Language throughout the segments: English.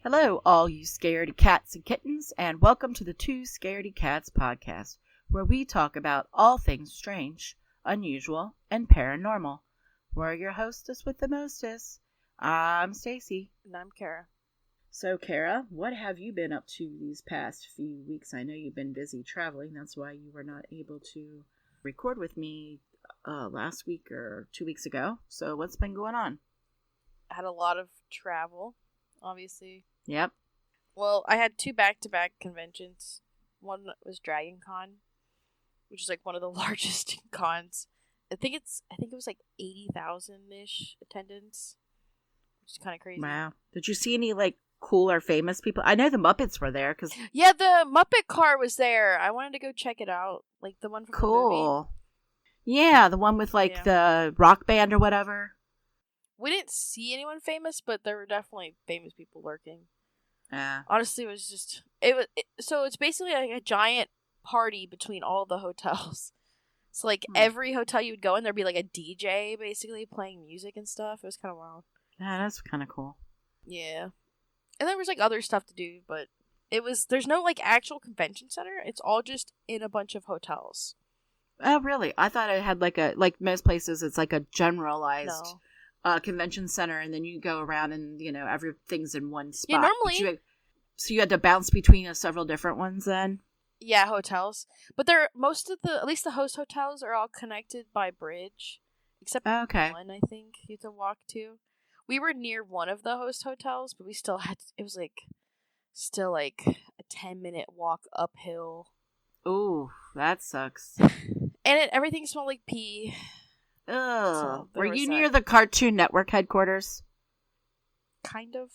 Hello, all you scaredy cats and kittens, and welcome to the Two Scaredy Cats podcast, where we talk about all things strange, unusual, and paranormal. We're your hostess with the mostest. I'm Stacy. And I'm Kara. So, Kara, what have you been up to these past few weeks? I know you've been busy traveling. That's why you were not able to record with me last week or 2 weeks ago. So, what's been going on? I had a lot of travel, obviously. Yep. Well, I had 2 back-to-back conventions. One was Dragon Con, which is like one of the largest cons. I think it was like 80,000-ish attendance, which is kind of crazy. Wow. Did you see any cool or famous people? I know the Muppets were there because yeah, the Muppet car was there. I wanted to go check it out, like the one from the movie. Yeah, the one with the rock band or whatever. We didn't see anyone famous, but there were definitely famous people lurking. Yeah. Honestly, so it's basically like a giant party between all the hotels. So every hotel you would go in, there'd be like a DJ basically playing music and stuff. It was kind of wild. Yeah, that's kind of cool. Yeah. And there was other stuff to do, but there's no actual convention center. It's all just in a bunch of hotels. Oh, really? I thought it had like most places, it's like a generalized convention center, and then you go around and, everything's in one spot. Yeah, normally. So you had to bounce between several different ones then? Yeah, hotels. But at least the host hotels are all connected by bridge. Except one, I think, you have to walk to. We were near one of the host hotels, but we still it was still a 10-minute walk uphill. Ooh, that sucks. And everything smelled like pee. Ugh. So were you near the Cartoon Network headquarters? Kind of.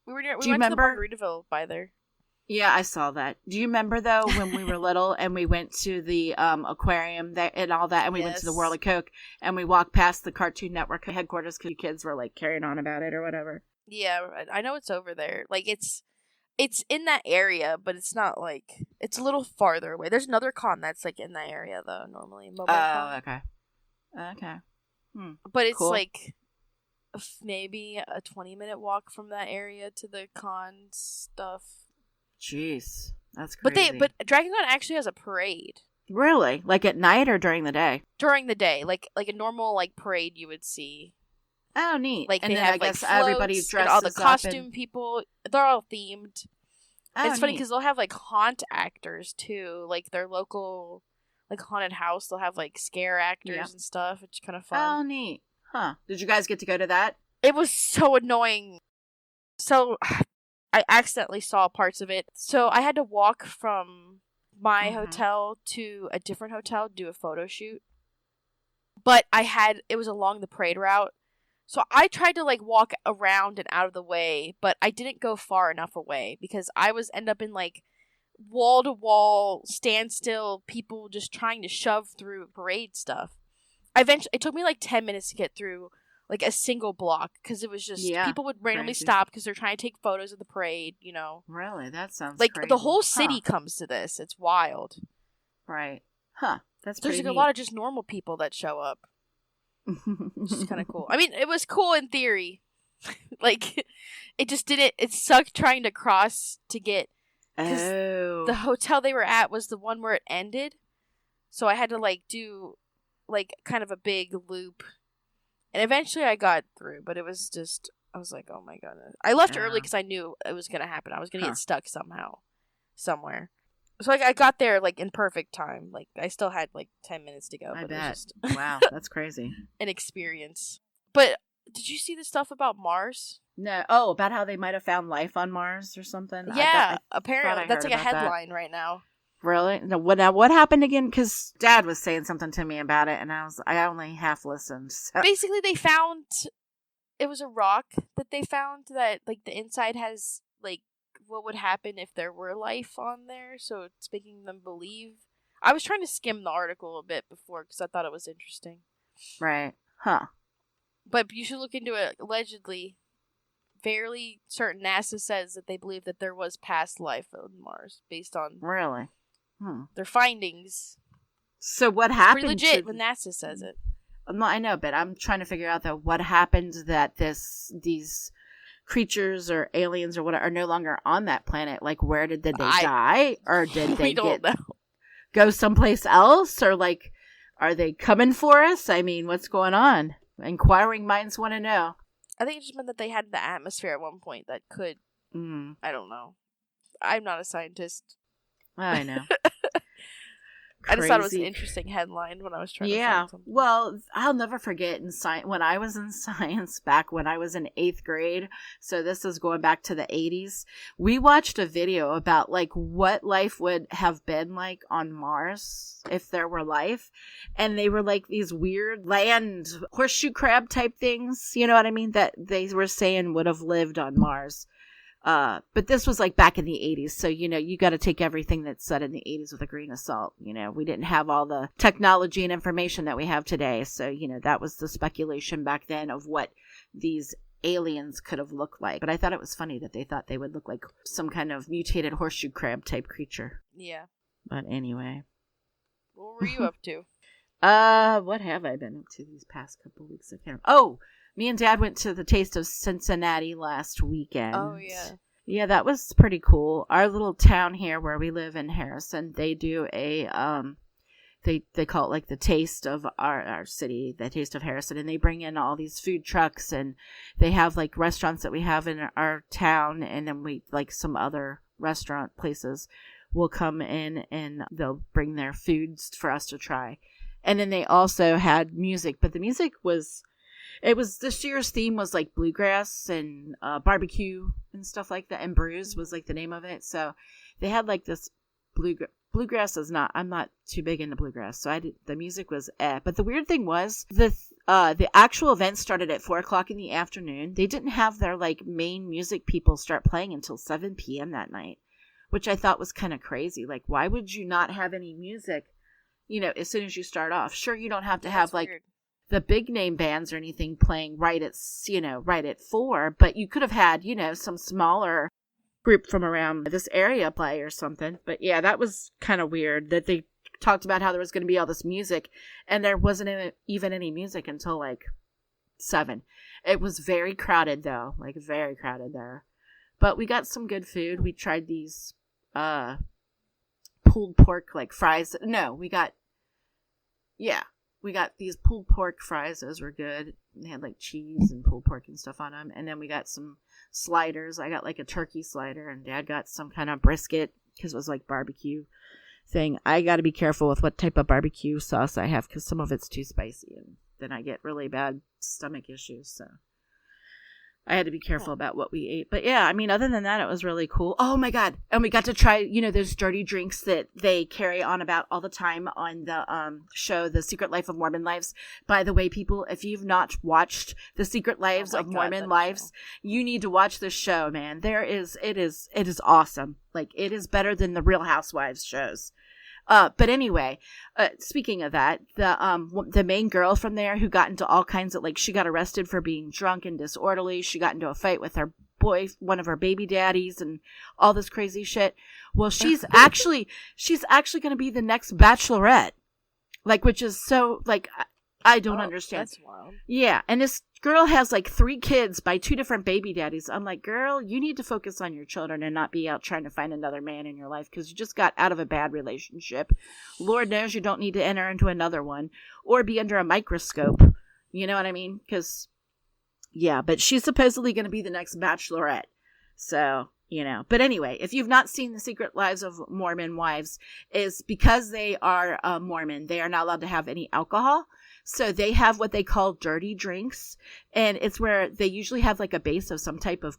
We went remember? To the Margaritaville by there. Yeah, I saw that. Do you remember, though, when we were little and we went to the aquarium and all that, and we went to the World of Coke, and we walked past the Cartoon Network headquarters because kids were, carrying on about it or whatever? Yeah, I know it's over there. It's in that area, but it's not, it's a little farther away. There's another con that's, in that area, though, normally. Okay. But it's, cool. Maybe a 20-minute walk from that area to the con stuff. Jeez, that's crazy. But Dragon Con actually has a parade. Really? At night or during the day? During the day, like a normal parade you would see. Oh, neat! And they have I guess floats, everybody dresses and all the costume and... people. They're all themed. Oh, it's funny because they'll have haunt actors too, their local haunted house. They'll have scare actors and stuff. It's kind of fun. Oh, neat! Huh? Did you guys get to go to that? It was so annoying. So I accidentally saw parts of it. So I had to walk from my hotel to a different hotel to do a photo shoot. But it was along the parade route. So I tried to walk around and out of the way, but I didn't go far enough away because I end up in wall to wall standstill people just trying to shove through parade stuff. It took me 10 minutes to get through a single block because it was just people would randomly stop because they're trying to take photos of the parade, Really? That sounds crazy. The whole city comes to this. It's wild. Right. Huh. That's There's pretty neat. A lot of just normal people that show up. Which is kind of cool. I mean, it was cool in theory. It just didn't. It sucked trying to cross to get. Oh. The hotel they were at was the one where it ended, so I had to do kind of a big loop, and eventually I got through. But it was just, I was like, oh my goodness. I left early because I knew it was gonna happen. I was gonna get stuck somewhere. So I got there in perfect time. I still had 10 minutes to go. I but bet. It was just Wow, that's crazy. An experience. But did you see the stuff about Mars? No. Oh, about how they might have found life on Mars or something? Yeah, apparently. That's a headline right now. Really? No, what happened again? Because Dad was saying something to me about it, and I only half listened. So. Basically, it was a rock that they found that the inside has what would happen if there were life on there. So it's making them believe. I was trying to skim the article a bit before because I thought it was interesting. Right. Huh. But you should look into it. Allegedly, fairly certain NASA says that they believe that there was past life on Mars based on really their findings. So what happened? Pretty legit when NASA says it. I know, but I'm trying to figure out though what happened that these creatures or aliens or whatever are no longer on that planet, like where did they die, or did they go someplace else, or like are they coming for us? I mean, what's going on? Inquiring minds want to know. I think it just meant that they had the atmosphere at one point that could. I don't know. I'm not a scientist. I know. I just thought it was an interesting headline when I was trying to find something. Well, I'll never forget when I was in science back when I was in 8th grade. So this is going back to the 80s. We watched a video about like what life would have been like on Mars if there were life. And they were like these weird land horseshoe crab type things. You know what I mean? That they were saying would have lived on Mars. But this was like back in the 80s. So, you know, you got to take everything that's said in the 80s with a grain of salt. You know, we didn't have all the technology and information that we have today. So, you know, that was the speculation back then of what these aliens could have looked like. But I thought it was funny that they thought they would look like some kind of mutated horseshoe crab type creature. Yeah. But anyway. What were you up to? What have I been up to these past couple weeks? I can't. Oh, me and Dad went to the Taste of Cincinnati last weekend. Oh, yeah. Yeah, that was pretty cool. Our little town here where we live in Harrison, they do a, they call it like the Taste of our city, the Taste of Harrison, and they bring in all these food trucks, and they have like restaurants that we have in our town, and then we, like some other restaurant places will come in and they'll bring their foods for us to try. And then they also had music, but the music was... this year's theme was like bluegrass and barbecue and stuff like that. And brews was like the name of it. So they had like this bluegrass I'm not too big into bluegrass. So the music was But the weird thing was the actual event started at 4:00 in the afternoon. They didn't have their like main music people start playing until 7 p.m. that night, which I thought was kind of crazy. Like, why would you not have any music, you know, as soon as you start off? Sure, you don't have to have like weird. The big name bands or anything playing right at 4, but you could have had, you know, some smaller group from around this area play or something. But yeah, that was kind of weird that they talked about how there was going to be all this music and there wasn't even any music until like 7. It was very crowded though, like very crowded there. But we got some good food. We tried these pulled pork like fries. No, we got these pulled pork fries. Those were good. They had like cheese and pulled pork and stuff on them. And then we got some sliders. I got like a turkey slider, and Dad got some kind of brisket because it was like barbecue thing. I got to be careful with what type of barbecue sauce I have because some of it's too spicy, and then I get really bad stomach issues. So I had to be careful about what we ate. But yeah, I mean, other than that, it was really cool. Oh my God. And we got to try, you know, those dirty drinks that they carry on about all the time on the show, The Secret Life of Mormon Lives. By the way, people, if you've not watched The Secret Lives of Mormon Lives, you need to watch this show, man. It is awesome. Like, it is better than the Real Housewives shows. But anyway, speaking of that, the main girl from there who got into all kinds of, like, she got arrested for being drunk and disorderly. She got into a fight with her one of her baby daddies and all this crazy shit. Well, she's actually going to be the next Bachelorette, like, which is so, like, I don't understand. That's wild. Yeah. And this girl has like 3 kids by 2 different baby daddies. I'm like, girl, you need to focus on your children and not be out trying to find another man in your life because you just got out of a bad relationship. Lord knows you don't need to enter into another one or be under a microscope. You know what I mean? Because, yeah, but she's supposedly going to be the next Bachelorette. So, you know. But anyway, if you've not seen The Secret Lives of Mormon Wives, is because they are Mormon, they are not allowed to have any alcohol. So they have what they call dirty drinks, and it's where they usually have like a base of some type of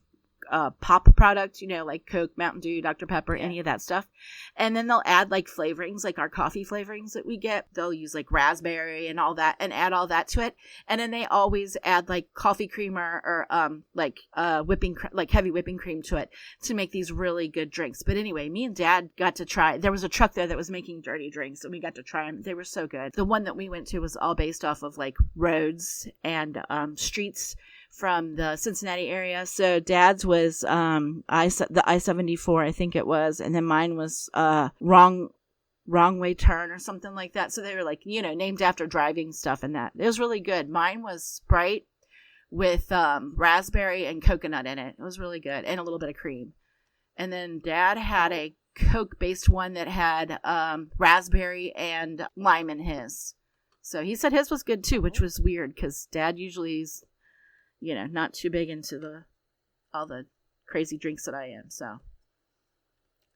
pop product, you know, like Coke, Mountain Dew, Dr. Pepper, any of that stuff. And then they'll add like flavorings, like our coffee flavorings that we get. They'll use like raspberry and all that and add all that to it. And then they always add like coffee creamer or like heavy whipping cream to it to make these really good drinks. But anyway, me and Dad got to try. There was a truck there that was making dirty drinks, and we got to try them. They were so good. The one that we went to was all based off of like roads and streets from the Cincinnati area. So Dad's was the I-74, I think it was, and then mine was wrong way turn or something like that. So they were like, you know, named after driving stuff and that. It was really good. Mine was Sprite with raspberry and coconut in it. It was really good, and a little bit of cream. And then Dad had a Coke-based one that had raspberry and lime in his. So he said his was good too, which was weird because Dad usually is, not too big into all the crazy drinks that I am. So,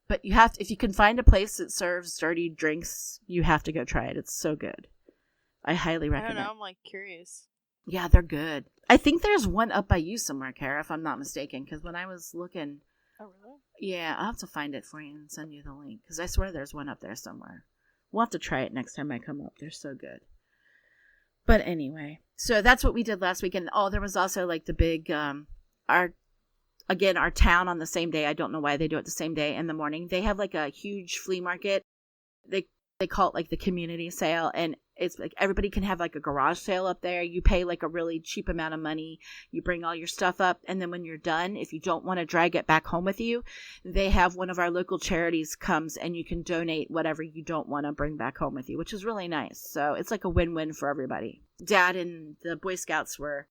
but you have to, if you can find a place that serves dirty drinks, you have to go try it. It's so good. I highly recommend. I don't know. I'm like curious. Yeah, they're good. I think there's one up by you somewhere, Kara, if I'm not mistaken. Because when I was looking, oh really? Yeah, I'll have to find it for you and send you the link. Because I swear there's one up there somewhere. We'll have to try it next time I come up. They're so good. But anyway, so that's what we did last week. And there was also like the big, our town on the same day. I don't know why they do it the same day in the morning. They have like a huge flea market. They call it like the community sale, and it's like everybody can have like a garage sale up there. You pay like a really cheap amount of money. You bring all your stuff up, and then when you're done, if you don't want to drag it back home with you, they have one of our local charities comes and you can donate whatever you don't want to bring back home with you, which is really nice. So it's like a win-win for everybody. Dad and the Boy Scouts were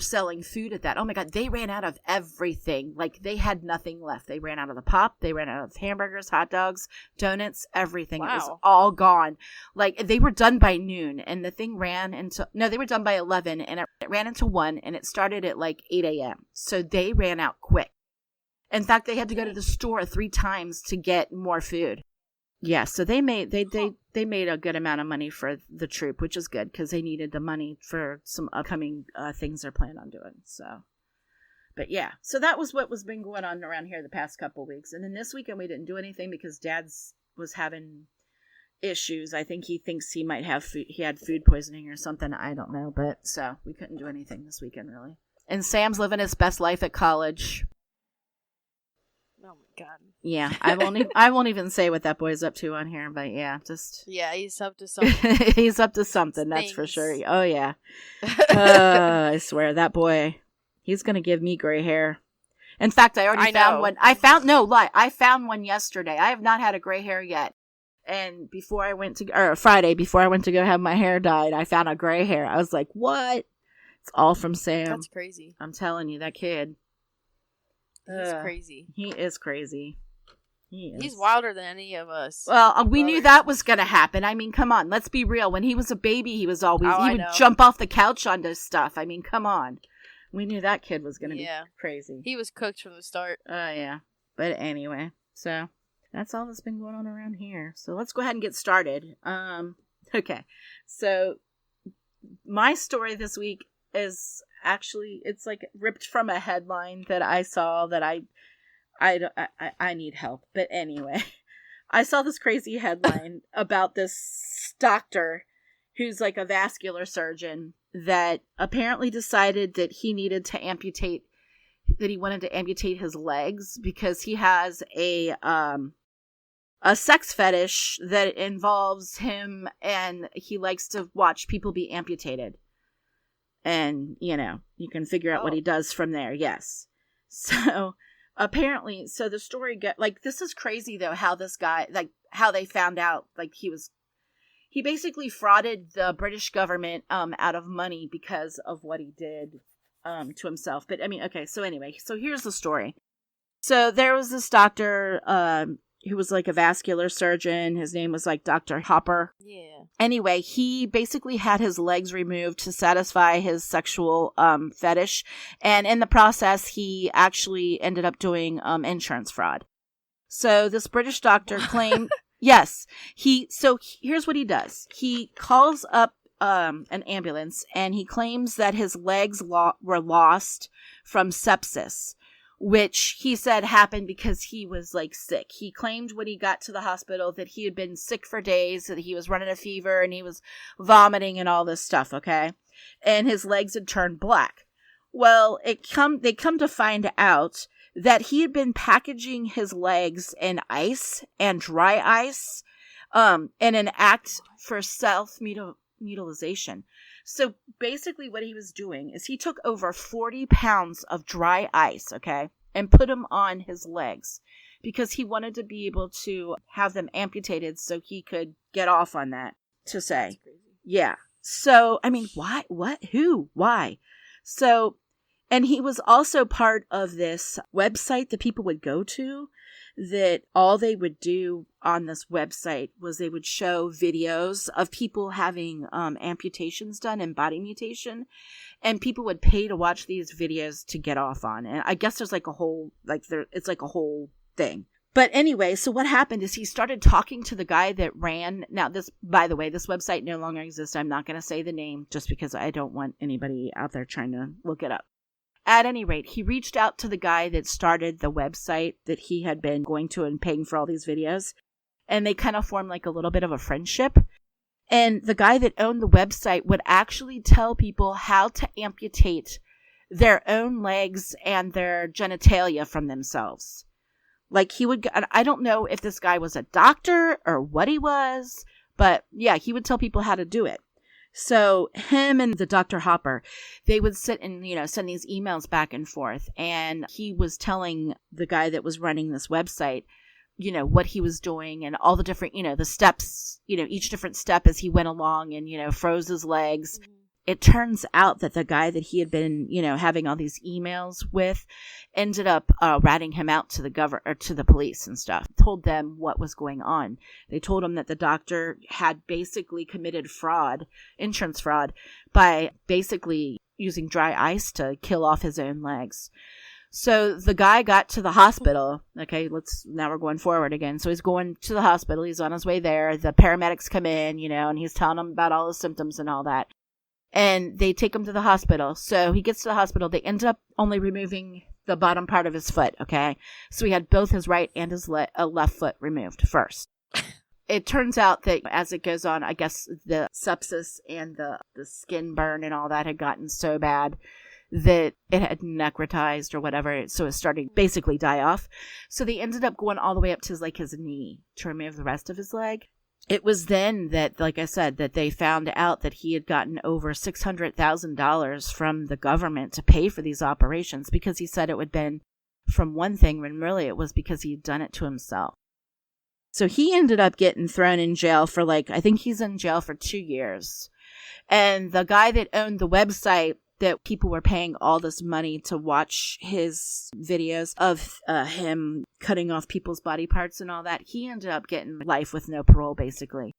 selling food at that. Oh my God, they ran out of everything. Like they had nothing left. They ran out of the pop. They ran out of hamburgers, hot dogs, donuts, everything. Wow. It was all gone. Like they were done by noon and the thing they were done by 11 and it ran into 1 and it started at like 8 a.m. So they ran out quick. In fact, they had to go to the store 3 times to get more food. Yeah, so they made a good amount of money for the troop, which is good because they needed the money for some upcoming things they're planning on doing. So, but yeah, so that was what was been going on around here the past couple of weeks. And then this weekend we didn't do anything because Dad's was having issues. I think he thinks he might have he had food poisoning or something. I don't know, but so we couldn't do anything this weekend really. And Sam's living his best life at college. Oh my God. Yeah, I won't even say what that boy's up to on here, but yeah, yeah, he's up to something. He's up to something, that's for sure. Oh yeah. I swear that boy, he's gonna give me gray hair. In fact, I found one. I found one yesterday. I have not had a gray hair yet. And Friday, before I went to go have my hair dyed, I found a gray hair. I was like, what? It's all from Sam. That's crazy. I'm telling you, that kid. He's crazy. He is crazy. He's wilder than any of us. Well, we knew that was going to happen. I mean, come on. Let's be real. When he was a baby, he was always... he would jump off the couch onto stuff. I mean, come on. We knew that kid was going to be crazy. He was cooked from the start. Oh, yeah. But anyway, so that's all that's been going on around here. So let's go ahead and get started. Okay. So my story this week is... Actually, it's like ripped from a headline that I saw that I need help. But anyway, I saw this crazy headline about this doctor who's like a vascular surgeon that apparently decided that he wanted to amputate his legs because he has a sex fetish that involves him and he likes to watch people be amputated. And, you can figure out what he does from there. Yes. So apparently, the story this is crazy though, how this guy, like how they found out, like he basically frauded the British government, out of money because of what he did, to himself. But I mean, okay. So anyway, so here's the story. So there was this doctor, who was like a vascular surgeon. His name was like Dr. Hopper. Yeah. Anyway, he basically had his legs removed to satisfy his sexual fetish. And in the process, he actually ended up doing insurance fraud. So this British doctor claimed, yes, here's what he does. He calls up an ambulance and he claims that his legs were lost from sepsis, which he said happened because he was like sick. He claimed when he got to the hospital that he had been sick for days, that he was running a fever and he was vomiting and all this stuff, okay? And his legs had turned black. Well, they come to find out that he had been packaging his legs in ice and dry ice, in an act for self-mutilation. So basically what he was doing is he took over 40 pounds of dry ice, okay, and put them on his legs because he wanted to be able to have them amputated so he could get off on that, to say. That's crazy. Yeah. So, I mean, why? What? Who? Why? So, and he was also part of this website that people would go to, that all they would do on this website was they would show videos of people having amputations done and body mutation, and people would pay to watch these videos to get off on. And I guess there's like a whole, it's like a whole thing. But anyway, so what happened is he started talking to the guy that ran. Now, this, by the way, this website no longer exists. I'm not going to say the name just because I don't want anybody out there trying to look it up. At any rate, he reached out to the guy that started the website that he had been going to and paying for all these videos. And they kind of formed like a little bit of a friendship. And the guy that owned the website would actually tell people how to amputate their own legs and their genitalia from themselves. Like he would, I don't know if this guy was a doctor or what he was, but yeah, he would tell people how to do it. So him and the Dr. Hopper, they would sit and, send these emails back and forth. And he was telling the guy that was running this website, what he was doing and all the different, the steps, each different step as he went along and, froze his legs. Mm-hmm. It turns out that the guy that he had been, having all these emails with ended up ratting him out to the police and stuff. Told them what was going on. They told him that the doctor had basically committed insurance fraud, by basically using dry ice to kill off his own legs. So the guy got to the hospital. Okay, now we're going forward again. So he's going to the hospital. He's on his way there. The paramedics come in, and he's telling them about all the symptoms and all that. And they take him to the hospital. So he gets to the hospital. They end up only removing the bottom part of his foot, okay? So he had both his right and his left foot removed first. It turns out that as it goes on, I guess the sepsis and the skin burn and all that had gotten so bad that it had necrotized or whatever. So it started to basically die off. So they ended up going all the way up to his knee to remove the rest of his leg. It was then that, like I said, that they found out that he had gotten over $600,000 from the government to pay for these operations, because he said it would have been from one thing when really it was because he had done it to himself. So he ended up getting thrown in jail for I think he's in jail for 2 years. And the guy that owned the website that people were paying all this money to watch his videos of him cutting off people's body parts and all that, he ended up getting life with no parole, basically.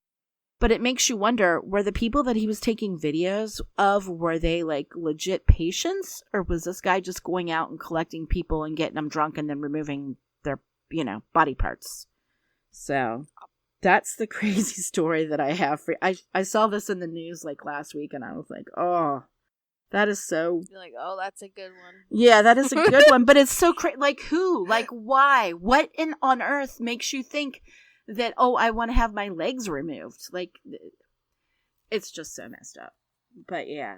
But it makes you wonder, were the people that he was taking videos of, were they legit patients? Or was this guy just going out and collecting people and getting them drunk and then removing their, body parts? So that's the crazy story that I have for you. I saw this in the news last week, and I was like, oh, that is so... You're like, oh, that's a good one. Yeah, that is a good one. But it's so crazy. Who? Why? What on earth makes you think that, oh, I want to have my legs removed? It's just so messed up. But yeah,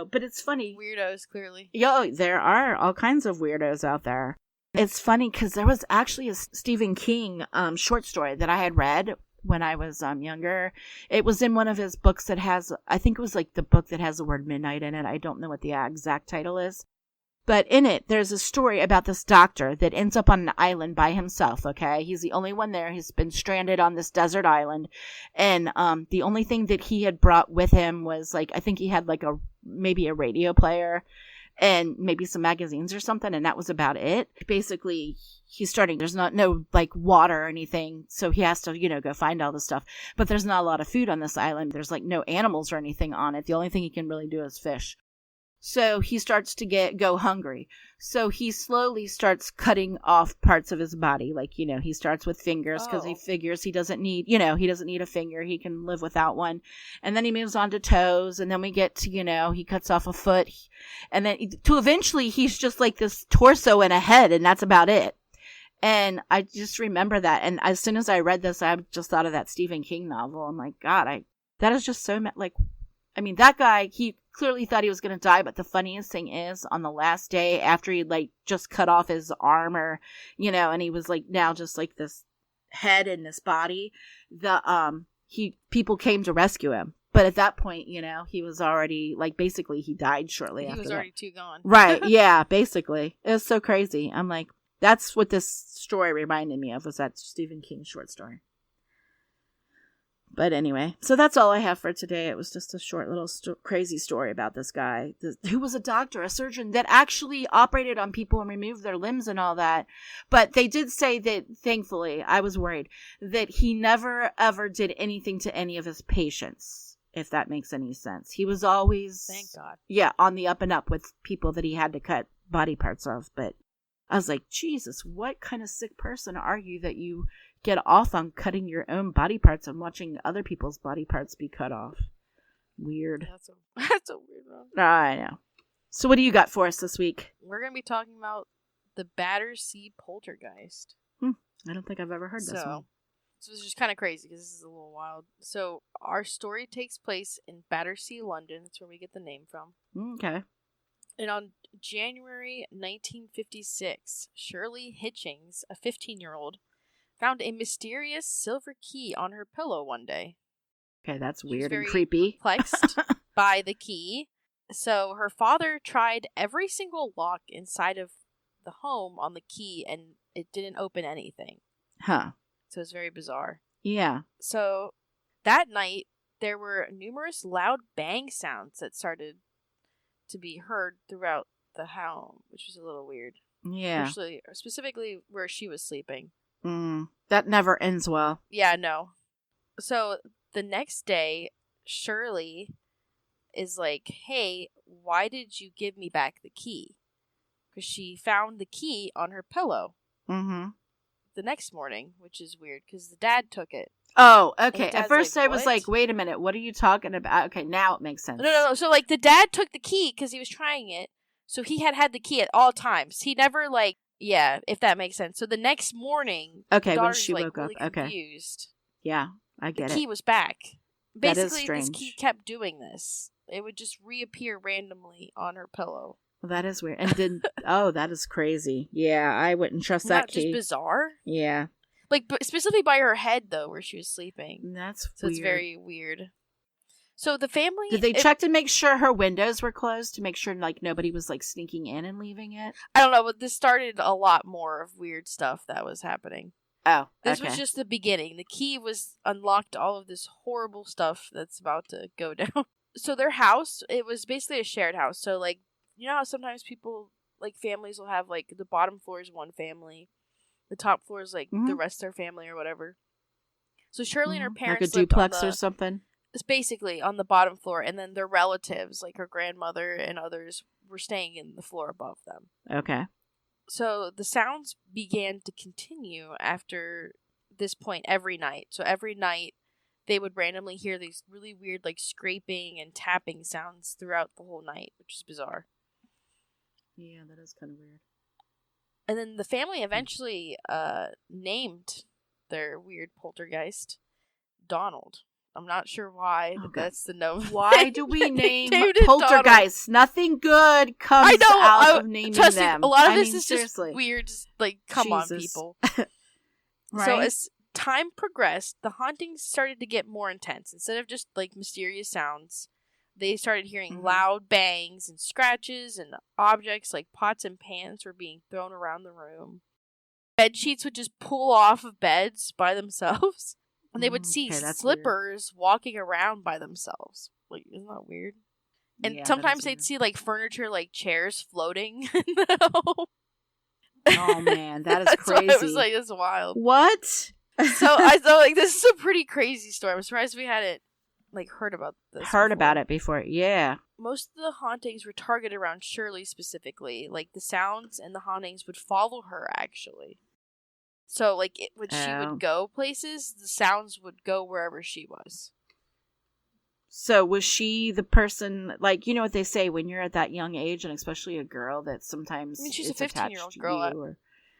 but it's funny. Weirdos, clearly. There are all kinds of weirdos out there. It's funny because there was actually a Stephen King short story that I had read when I was younger. It was in one of his books that has, I think it was the book that has the word midnight in it. I don't know what the exact title is. But in it, there's a story about this doctor that ends up on an island by himself, okay? He's the only one there. He's been stranded on this desert island. And the only thing that he had brought with him was, I think he had maybe a radio player and maybe some magazines or something, and that was about it. Basically, there's no water or anything, so he has to, go find all this stuff. But there's not a lot of food on this island. There's no animals or anything on it. The only thing he can really do is fish. So he starts to go hungry. So he slowly starts cutting off parts of his body. He starts with fingers because he figures he doesn't need a finger. He can live without one. And then he moves on to toes. And then we get to, he cuts off a foot. And then to eventually he's just this torso and a head. And that's about it. And I just remember that. And as soon as I read this, I just thought of that Stephen King novel. I'm like, God, that is just so, that guy, he clearly thought he was going to die, but the funniest thing is, on the last day after he just cut off his arm, or and he was now just this head and this body, people came to rescue him. But at that point, he was already basically he died shortly after. He was already too gone. Right? Yeah, basically. It was so crazy. I'm like, that's what this story reminded me of, was that Stephen King short story. But anyway, so that's all I have for today. It was just a short little crazy story about this guy who was a doctor, a surgeon that actually operated on people and removed their limbs and all that. But they did say that, thankfully, I was worried, that he never ever did anything to any of his patients, if that makes any sense. He was always, thank God, yeah, on the up and up with people that he had to cut body parts of. But I was like, Jesus, what kind of sick person are you that you get off on cutting your own body parts and watching other people's body parts be cut off? Weird. That's a weird one. I know. So what do you got for us this week? We're going to be talking about the Battersea Poltergeist. I don't think I've ever heard this one. So it's just kind of crazy because this is a little wild. So our story takes place in Battersea, London. That's where we get the name from. Okay. And on January 1956, Shirley Hitchings, a 15-year-old, found a mysterious silver key on her pillow one day. Okay, that's weird and creepy. Perplexed by the key. So her father tried every single lock inside of the home on the key, and it didn't open anything. Huh. So it's very bizarre. Yeah. So that night, there were numerous loud bang sounds that started to be heard throughout the home, which was a little weird. Yeah. Specifically where she was sleeping. That never ends well. Yeah, no. So the next day, Shirley is like, hey, why did you give me back the key? Because she found the key on her pillow. The next morning, which is weird, because the dad took it. Oh, okay. At first like, I was like, wait a minute, what are you talking about? Okay, now it makes sense. No. So, like, the dad took the key because he was trying it. So he had the key at all times. He never, like, yeah, if that makes sense. So the next morning, okay, the when she woke really up, okay, confused. Yeah, I get it. The key was back. That is Basically, strange. this key kept doing this. It would just reappear randomly on her pillow. Well, that is weird. And oh, that is crazy. Yeah, I wouldn't trust that key. Not just bizarre? Yeah. Like, specifically by her head, though, where she was sleeping. That's so weird. It's very weird. So the family... Did they check to make sure her windows were closed, to make sure, like, nobody was, like, sneaking in and leaving it? I don't know, but this started a lot more of weird stuff that was happening. Oh, This was just the beginning. The key was unlocked all of this horrible stuff that's about to go down. So their house, it was basically a shared house. So, like, you know how sometimes people, like, families will have, like, the bottom floor is one family, the top floor is, like, the rest of their family or whatever. So Shirley and her parents like a duplex or something? It's basically on the bottom floor, and then their relatives, like her grandmother and others, were staying in the floor above them. Okay. So the sounds began to continue after this point every night. So every night, they would randomly hear these really weird, like, scraping and tapping sounds throughout the whole night, which is bizarre. Yeah, that is kind of weird. And then the family eventually named their weird poltergeist Donald. I'm not sure why, but that's the note. Why do we name poltergeists? Nothing good comes out of naming them. A lot of this is seriously just weird. Like, come on, people. Right? So as time progressed, the hauntings started to get more intense. Instead of just, like, mysterious sounds, they started hearing loud bangs and scratches, and objects like pots and pans were being thrown around the room. Bed sheets would just pull off of beds by themselves. And they would see slippers walking around by themselves. Like, isn't that weird? And sometimes they'd see, like, furniture, like chairs floating in the home. Oh, man, that is crazy. Why I was like, this is wild. What? So I thought, like, this is a pretty crazy story. I'm surprised we hadn't, like, heard about this about it before, yeah. Most of the hauntings were targeted around Shirley specifically. Like, the sounds and the hauntings would follow her, actually. So, like, when she would go places, the sounds would go wherever she was. So, was she the person, like, you know what they say, when you're at that young age, and especially a girl, that sometimes she's it's a 15-year-old girl.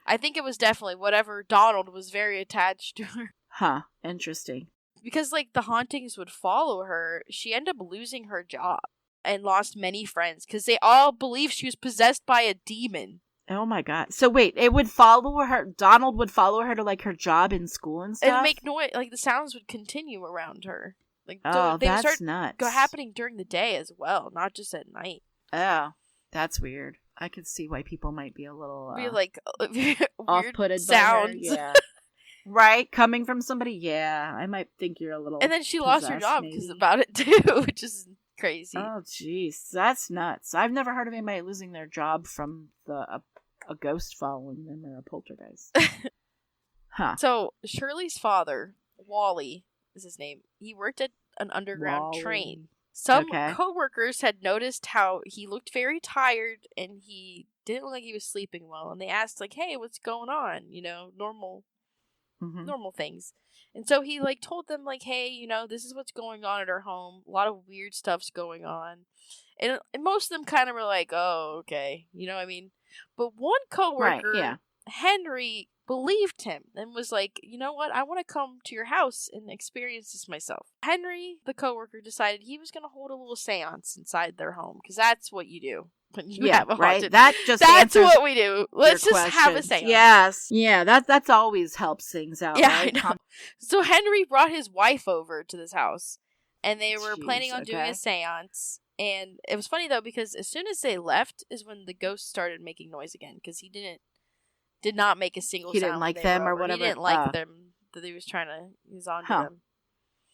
I I think it was definitely whatever. Donald was very attached to her. Huh, interesting. Because, like, the hauntings would follow her, she ended up losing her job and lost many friends because they all believed she was possessed by a demon. Oh my god. So wait, it would follow her, Donald would follow her to, like, her job in school and stuff? And make noise, like, the sounds would continue around her. Like, they would start nuts. Happening during the day as well, not just at night. Oh, that's weird. I could see why people might be a little like weird off-putted sounds. by her. Yeah. Right? Coming from somebody, yeah, I might think you're a little And then she lost her job because maybe. about it too, which is crazy. Oh, jeez, that's nuts. I've never heard of anybody losing their job from a ghost following them or a poltergeist. Huh. So Shirley's father, Wally, is his name. He worked at an underground train. Some co-workers had noticed how he looked very tired and he didn't look like he was sleeping well. And they asked, like, hey, what's going on? Normal things. And so he, like, told them, like, hey, this is what's going on at our home. A lot of weird stuff's going on. And most of them kind of were like, oh, okay. You know what I mean? But one coworker, Henry, believed him and was like, you know what? I want to come to your house and experience this myself. Henry, the coworker, decided he was going to hold a little seance inside their home because that's what you do. When you have a haunted. That's what we do. Let's just have a seance. Yes. Yeah, that's always helps things out. Yeah, right? I know. So Henry brought his wife over to this house, and they were planning on doing a seance. And it was funny though because as soon as they left is when the ghost started making noise again because he did not make a single sound. He didn't like them or whatever. He didn't like them that he was on to them.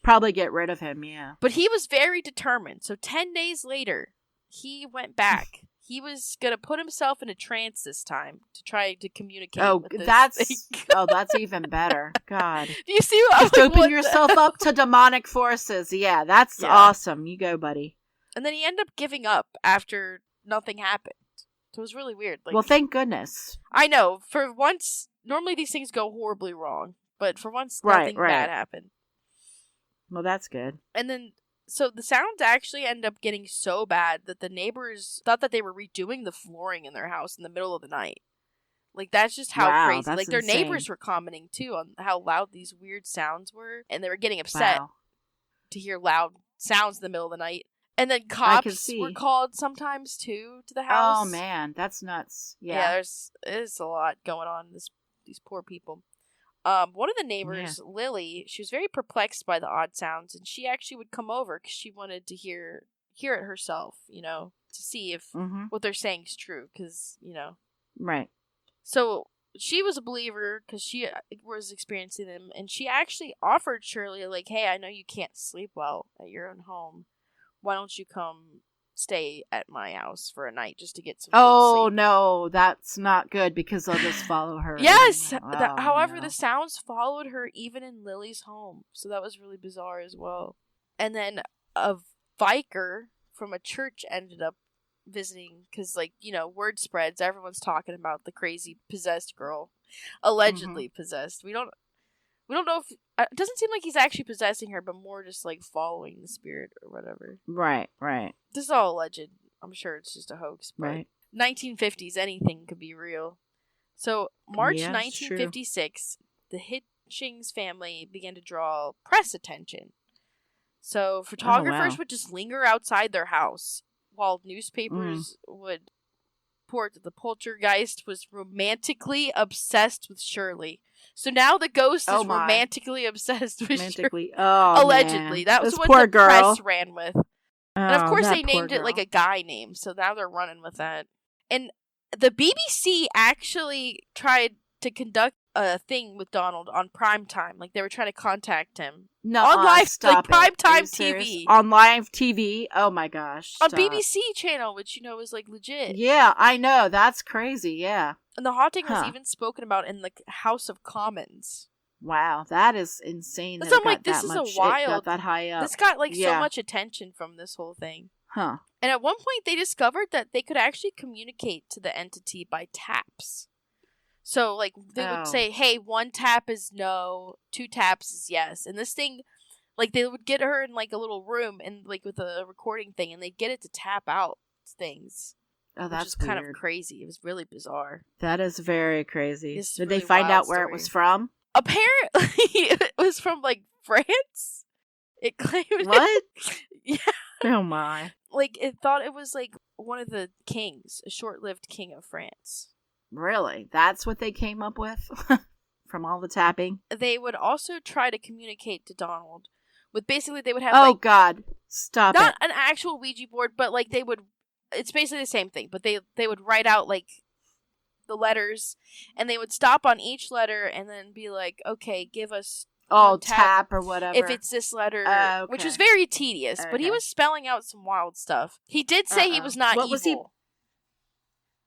Probably get rid of him, yeah. But he was very determined. So 10 days later, he went back. He was going to put himself in a trance this time to try to communicate with this that's even better. God. Do you see what just open yourself up to demonic forces. Yeah, that's awesome. You go, buddy. And then he ended up giving up after nothing happened. So it was really weird. Like, well, thank goodness. I know. For once, normally these things go horribly wrong. But for once, nothing bad happened. Well, that's good. And then, so the sounds actually ended up getting so bad that the neighbors thought that they were redoing the flooring in their house in the middle of the night. Like, that's just how crazy. Like, their neighbors were commenting, too, on how loud these weird sounds were. And they were getting upset to hear loud sounds in the middle of the night. And then cops were called sometimes, too, to the house. Oh, man. That's nuts. Yeah, there's a lot going on. These poor people. One of the neighbors, Lily, she was very perplexed by the odd sounds, and she actually would come over because she wanted to hear it herself, to see if what they're saying is true, because, Right. So she was a believer because she was experiencing them, and she actually offered Shirley, like, hey, I know you can't sleep well at your own home. Why don't you come stay at my house for a night just to get some good sleep? No, that's not good because they'll just follow her. Yes! However, the sounds followed her even in Lily's home. So that was really bizarre as well. And then a vicar from a church ended up visiting because, word spreads. Everyone's talking about the crazy possessed girl. Allegedly possessed. We don't know if... It doesn't seem like he's actually possessing her, but more just, following the spirit or whatever. Right. This is all alleged. I'm sure it's just a hoax. But right. 1950s, anything could be real. So, March 1956, the Hitchings family began to draw press attention. So, photographers would just linger outside their house, while newspapers would report that the poltergeist was romantically obsessed with Shirley. So now the ghost is romantically obsessed with Shirley. Oh, allegedly. Man. That was what the press ran with. And of course they named it like a guy name, so now they're running with that. And the BBC actually tried to conduct a thing with Donald on prime time. Like, they were trying to contact him. No, on live, prime time TV. On live TV? Oh my gosh. On BBC channel, which, is, legit. Yeah, I know. That's crazy, yeah. And the haunting was even spoken about in the House of Commons. Wow, that is insane. So I'm like, this is a wild. It got that high up. This got so much attention from this whole thing. Huh. And at one point, they discovered that they could actually communicate to the entity by taps. So, they would say, hey, 1 tap is no, 2 taps is yes. And this thing, they would get her in, a little room and, with a recording thing, and they'd get it to tap out things. Oh, that's weird. Kind of crazy. It was really bizarre. That is very crazy. Did they find out where it was from? Apparently, it was from, France. It claimed... What? Yeah. Oh, my. It thought it was, one of the kings, a short-lived king of France. Really? That's what they came up with? From all the tapping? They would also try to communicate to Donald with basically they would have Oh God. Stop not an actual Ouija board, but they would it's basically the same thing, but they would write out the letters, and they would stop on each letter and then be like, okay, give us tap or whatever. if it's this letter, okay. which was very tedious, but he was spelling out some wild stuff. He did say he was not evil.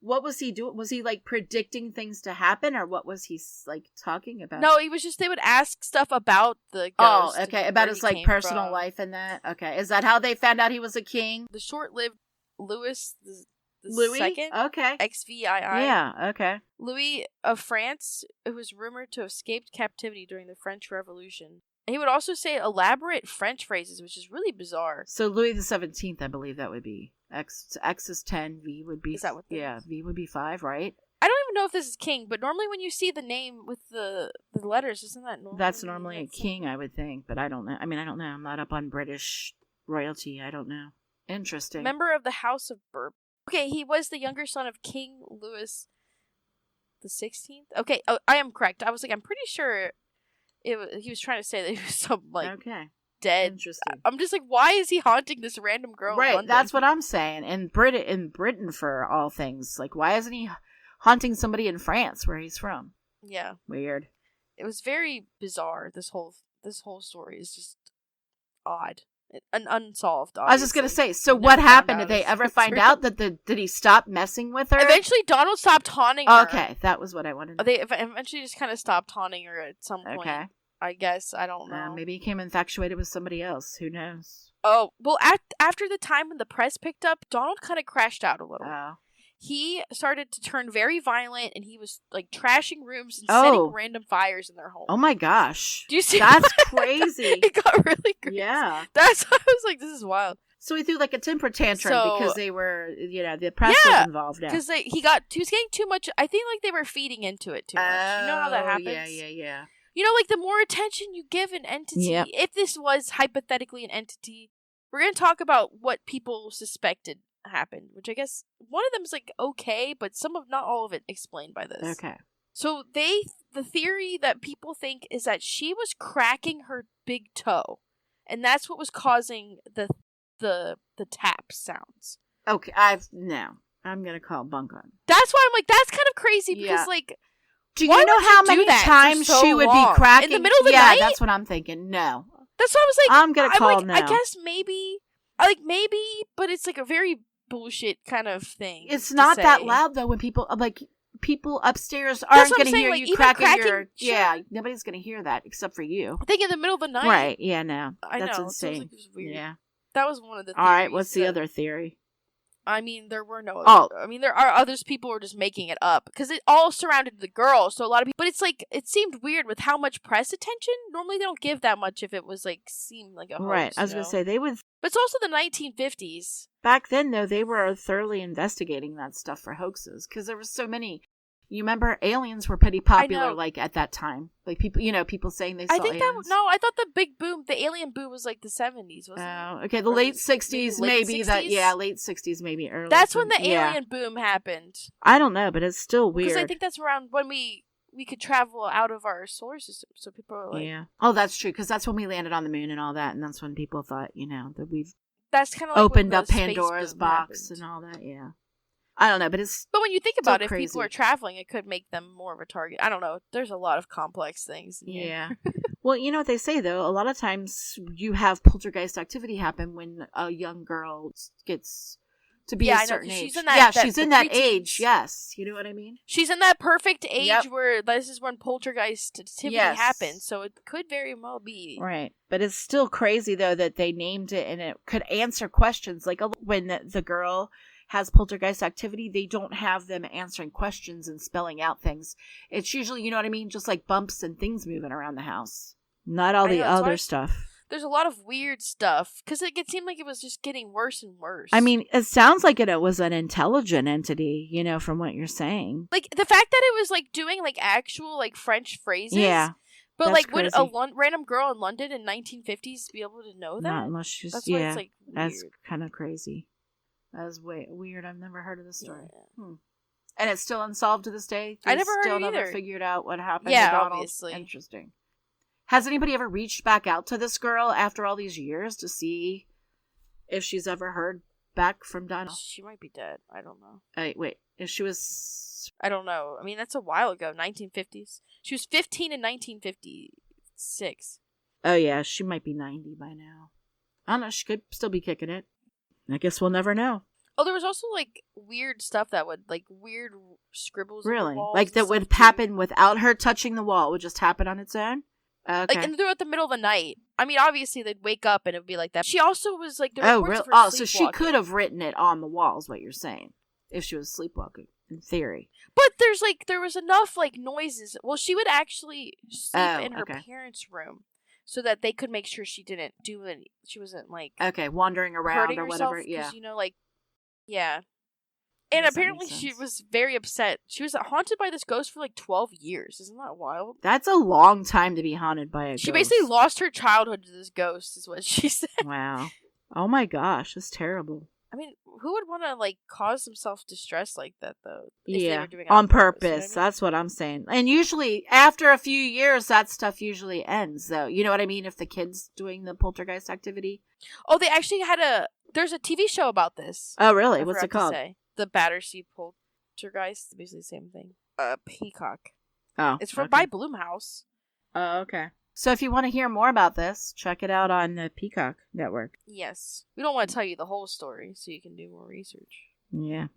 What was he doing? Was he, like, predicting things to happen, or what was he, like, talking about? No, he was just, they would ask stuff about the ghost. Oh, okay, about his, like, personal life and that? Okay, is that how they found out he was a king? The short-lived Louis Louis? Second? Okay. XVII. Yeah, okay. Louis of France, who was rumored to have escaped captivity during the French Revolution. He would also say elaborate French phrases, which is really bizarre. So Louis the 17th, I believe that would be. X is 10, V would be... Is that what Yeah, is? V would be 5, right? I don't even know if this is king, but normally when you see the name with the letters, isn't that normal? That's normally a king, I would think, but I don't know. I mean, I don't know. I'm not up on British royalty. I don't know. Interesting. Member of the House of Bourbon. Okay, he was the younger son of King Louis the 16th. Okay, I am correct. I was like, I'm pretty sure he was trying to say that he was some, like, dead. Interesting. I'm just like, why is he haunting this random girl in London? That's what I'm saying. In Britain, for all things. Like, why isn't he haunting somebody in France where he's from? Yeah. Weird. It was very bizarre. This whole story is just odd. Unsolved, obviously. I was just going to say, so what happened? Did they ever find out that did he stop messing with her? Eventually, Donald stopped haunting her. Okay, that was what I wanted to know. They eventually just kind of stopped haunting her at some point. Okay. I guess. I don't know. Maybe he became infatuated with somebody else. Who knows? Oh, well, after the time when the press picked up, Donald kind of crashed out a little. Oh. He started to turn very violent, and he was, like, trashing rooms and setting random fires in their home. Oh my gosh. Do you see That's crazy. It got really crazy. Yeah. That's why I was like, this is wild. So he threw, like, a temper tantrum because they were, the press was involved. Yeah, because he was getting too much. I think, like, they were feeding into it too much. You know how that happens? Yeah. You know, like, the more attention you give an entity, if this was hypothetically an entity, we're going to talk about what people suspected happened, which I guess one of them is, like, okay, but not all of it explained by this. Okay. So the theory that people think is that she was cracking her big toe, and that's what was causing the tap sounds. Okay, I'm gonna call bunk on. That's why I'm like, that's kind of crazy because like, do you know how many times she would be cracking in the middle of the night? Yeah, that's what I'm thinking. No, that's what I was like. I'm gonna call like, no. I guess maybe, but it's like a very bullshit kind of thing. It's not that loud though. When people upstairs aren't going to hear you cracking your... Yeah, nobody's going to hear that except for you. I think in the middle of the night. Right, yeah, no. That's insane. Like it was weird. Yeah. That was one of the theories. All right, what's the other theory? I mean, there were no other... I mean, there are others people were just making it up. Because it all surrounded the girl, so a lot of people... But it's like, it seemed weird with how much press attention. Normally they don't give that much if it was like, seemed like a hoax. Right, I was going to say, they would... But it's also the 1950s. Back then, though, they were thoroughly investigating that stuff for hoaxes. Because there were so many... You remember aliens were pretty popular, like, at that time. Like, people saying they saw aliens. I thought the big boom, the alien boom was, like, the 70s, wasn't it? Oh, okay, the late 60s, maybe. Late 60s, maybe early. That's when the alien boom happened. I don't know, but it's still weird. Because I think that's around when we could travel out of our solar system, so people are like... Yeah. Oh, that's true, because that's when we landed on the moon and all that, and that's when people thought, that we've... That's kind of like opened up Pandora's box happened. And all that, yeah. I don't know, but it's... But when you think about it, if people are traveling, it could make them more of a target. I don't know. There's a lot of complex things. Yeah. Well, you know what they say, though? A lot of times you have poltergeist activity happen when a young girl gets to be a certain age. She's in that, she's in that age, yes. You know what I mean? She's in that perfect age where this is when poltergeist activity happens, so it could very well be. Right. But it's still crazy, though, that they named it and it could answer questions. Like when the girl... has poltergeist activity, they don't have them answering questions and spelling out things. It's usually, you know what I mean, just like bumps and things moving around the house. Not all the other stuff. There's a lot of weird stuff, because it seemed like it was just getting worse and worse. I mean, it sounds like it was an intelligent entity, from what you're saying. Like, the fact that it was, like, doing, like, actual, like, French phrases. Yeah. But, like, would a random girl in London in 1950s be able to know that? Not unless she's, that's why it's, like, weird. That's kind of crazy. That was weird. I've never heard of this story. Yeah. And it's still unsolved to this day? I never heard still either. Never figured out what happened to Donald? Obviously. Interesting. Has anybody ever reached back out to this girl after all these years to see if she's ever heard back from Donald? She might be dead. I don't know. Wait. If she was guess. I don't know. I mean, that's a while ago, 1950s. She was 15 in 1956. Oh, yeah, she might be 90 by now. I don't know, she could still be kicking it. I guess we'll never know. Oh, there was also, like, weird stuff that would, like, weird scribbles on the walls. Like, that would happen without her touching the wall. It would just happen on its own? Okay. Like, and throughout the middle of the night. I mean, obviously, they'd wake up and it would be like that. She also was, like, there were reports of her so she could have written it on the walls, what you're saying, if she was sleepwalking, in theory. But there was enough, like, noises. Well, she would actually sleep in her parents' room so that they could make sure she didn't do any, she wasn't, like... Okay, wandering around or whatever, yeah. You know, like, yeah. And apparently she was very upset. She was haunted by this ghost for like 12 years. Isn't that wild? That's a long time to be haunted by a ghost. She basically lost her childhood to this ghost, is what she said. Wow. Oh my gosh, that's terrible. I mean, who would want to, like, cause some self-distress like that, though? Yeah, they were doing it on purpose. You know what I mean? That's what I'm saying. And usually, after a few years, that stuff usually ends, though. You know what I mean? If the kid's doing the poltergeist activity. Oh, they actually there's a TV show about this. Oh, really? What's it called? The Battersea Poltergeist. It's basically the same thing. Peacock. Oh. It's by Blumhouse. Oh, okay. So if you want to hear more about this, check it out on the Peacock network. Yes. We don't want to tell you the whole story, so you can do more research. Yeah.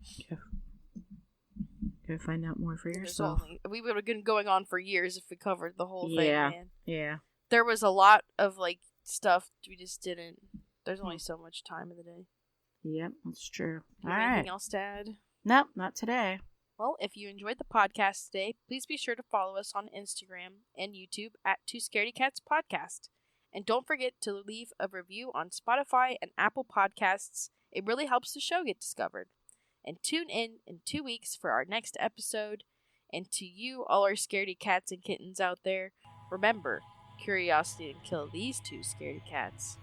Go find out more for yourself. We would have been going on for years if we covered the whole thing, man. Yeah. There was a lot of, like, stuff we just didn't. There's only so much time in the day. Yep, that's true. All right. Anything else to add? Nope, not today. Well, if you enjoyed the podcast today, please be sure to follow us on Instagram and YouTube at Two Scaredy Cats Podcast. And don't forget to leave a review on Spotify and Apple Podcasts. It really helps the show get discovered. And tune in 2 weeks for our next episode. And to you, all our scaredy cats and kittens out there, remember, curiosity can kill these two scaredy cats.